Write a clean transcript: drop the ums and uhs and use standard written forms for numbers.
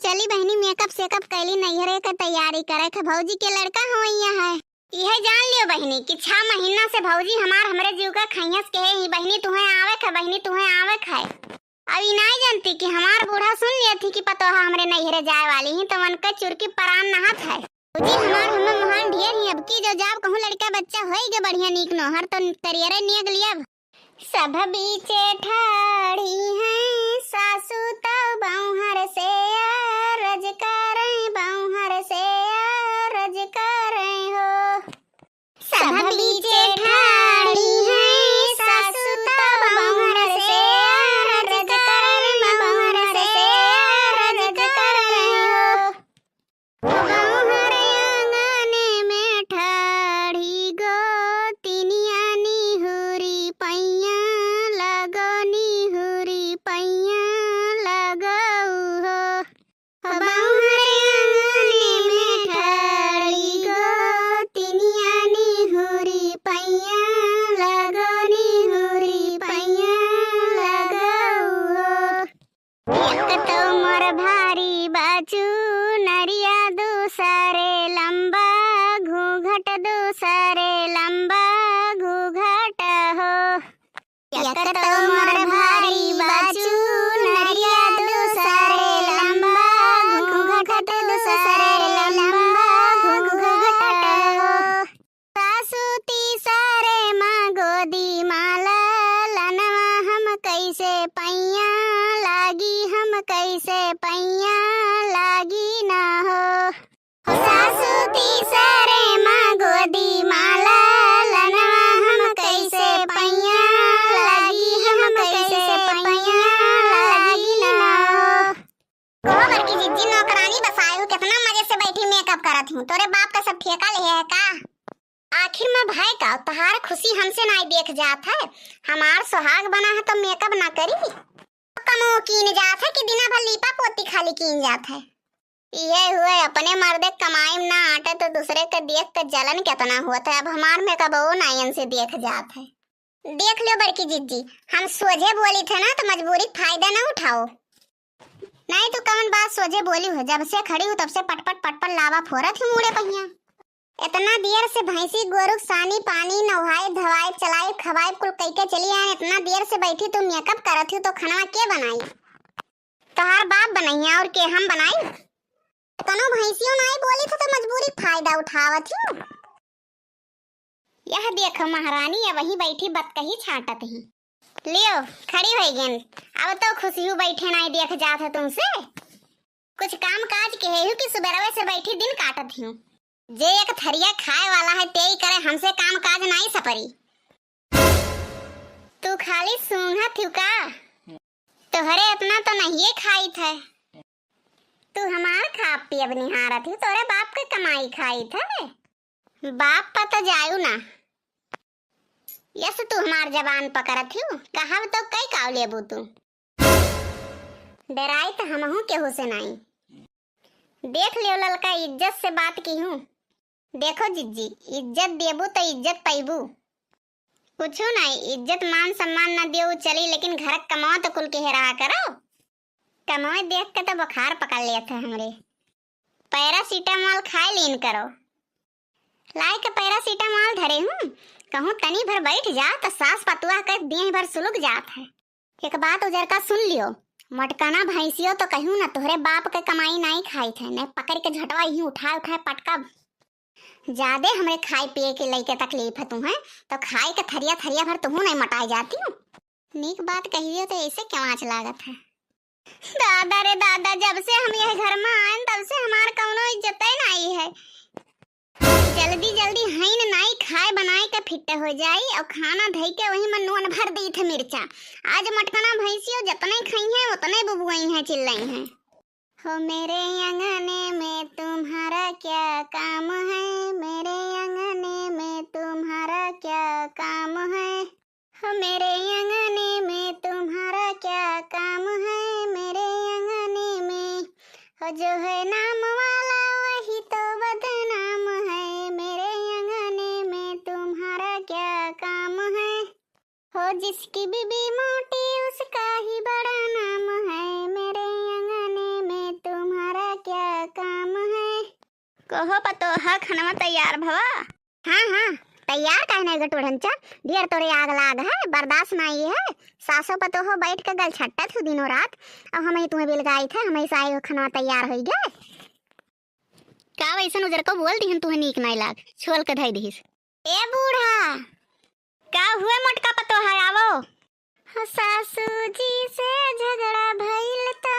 चली बहनी मेकअप सेकअप कैली नैहरे के तैयारी करे के भौजी के लड़का हो है। यह जान लियो बहनी कि 6 महीना से भौजी हमरे जीव का खैयस के ही बहनी तुम्हें आवे ख बहनी तुम्हें आवे ख। अभी नहीं जानती कि हमार बूढ़ा सुन लिया थी कि पतोहा हमरे नैहरे जाए वाली ही तो मन के चुरकी परान नहात है। भौजी हमार महान ढेर ही अब की जो जाब कहूं लड़का बच्चा होई गे बढ़िया नीक नो हर तो करियर नियग लिया। सब बीचे ठाड़ी हैं सासू तो बौहर से रज करे बौहर से रज करे हो। सब बीचे ठाड़ी हैं सासू तो बौहर से रज करे बौहर से रज करे हो। बौहर आंगने में ठाड़ी गो तिनिया निहुरी पैया तोरे बाप का सब ठेका ले है का। आखिर में भाई का तहार खुशी हमसे नहीं देख जात है। हमार सुहाग बना है तो मेकअप ना करी कमो कीन जात है कि दिना भर लीपा पोती खाली कीन जात है। ये हुए अपने मर्दे कमाई ना आटे तो दूसरे के देख के जलन कितना होता है। अब हमार मेकअप वो नायन से देख जात है। देख लो बड़की जिज्जी हम सोझे बोली थे ना तो मजबूरी फायदा ना उठाओ। नहीं तो कौन बात सोझे बोली हो। जब से खड़ी हूँ तब से पटपट लावा फोरत ही मुड़े पहिया। इतना देर से भैंसी गोरुक सानी पानी नहाए धवाए चलाए खवाए कुल कई के चली आए। इतना देर से बैठी तुम मेकअप करत हो तो खाना के बनाई। तोहार बाप बनाई और के हम बनाई। तनो भैंसियों नहीं बोली तो मजबूरी फायदा उठावत हूँ। यह देखो महारानी अब वही बैठी बतकही छाटत ही। लियो खड़ी हो गई। अब तो खुशी हूँ बैठे नहीं देख जात है तुमसे। कुछ काम काज के है कि सुबह से बैठी दिन काटत हूँ। जे एक थरिया खाए वाला है तेई करे हमसे काम काज नहीं सपरी। तू खाली सूंघत हूँ का। तोहरे इतना तो नहीं खाई थे। तू हमार खा पी अब निहारत हूँ तोरे बाप के कमाई खाई थे। बाप पर तो जायू ना। यस तू हमार जबान पकड़त हूँ कहा तो कई काव लेबू तू। डराई तो हमहू केहू से नहीं। देख लियो ललका इज्जत से बात की हूँ। देखो जिज्जी इज्जत देबू तो इज्जत पैबू। कुछू नहीं इज्जत मान सम्मान न देऊ चली लेकिन घर कमाओ तो कुल के रहा करो। कमाए देख के तो बुखार पकड़ लिया था हमरे। पैरासीटामोल खाए लीन करो। लाई के पैरासीटामोल धरे हूँ कहूँ तनी भर बैठ जा तो सास पतुआ के देह भर सुलग जात है। एक बात उजर का सुन लियो मटकाना भैंसियो तो कहूँ ना तोहरे बाप के कमाई नहीं खाई थे न पकड़ के झटवा ही उठाए पटका। ज्यादा हमरे खाए पिए के लई के तकलीफ है तुम्हें तो खाए के थरिया थरिया भर तुम नहीं मटाई जाती हूँ। नीक बात कहिए तो ऐसे क्यों आँच लागत है। दादा रे दादा जब से हम यह घर में आए तब से हमार कौनो इज्जत नहीं है। जल्दी जल्दी हईन नाई खाए बनाए के फिट हो जाई और खाना धई के वही में नून भर दी थे मिर्चा। आज मटकना भैंसियों जितने खाई हैं उतने बुबुआई हैं चिल्लाई हैं। हो मेरे अंगने में तुम्हारा क्या काम है। मेरे अंगने में तुम्हारा क्या काम है। हो मेरे अंगने में तुम्हारा क्या काम है। मेरे अंगने में हो जो है नाम वाला वही तो बदनाम है। मेरे अंगने में तुम्हारा क्या काम है। हो जिसकी बीबी मोटी उसका ही बड़ा नाम है। मेरे अंगने में तुम्हारा कहो पतोहा खनवा तैयार भवा। हाँ हाँ तैयार काहे नहीं गटोड़ंचा, ढेर तोरे आग लाग है, बर्दाश्त नहीं है। सासो पतोहो बैठ के गल छट्टा थू दिनों रात, अब हम ही तुम्हें बिलगाई थे, हमेशा आई खनवा तैयार हो गए। का वैसन उजर को बोल दिहन तुम्हें नीक नहीं लाग, छोल के धई दिहिस। ए बूढ़ा का हुए मोटका पतोहा आवो। सासू जी से झगड़ा भइल त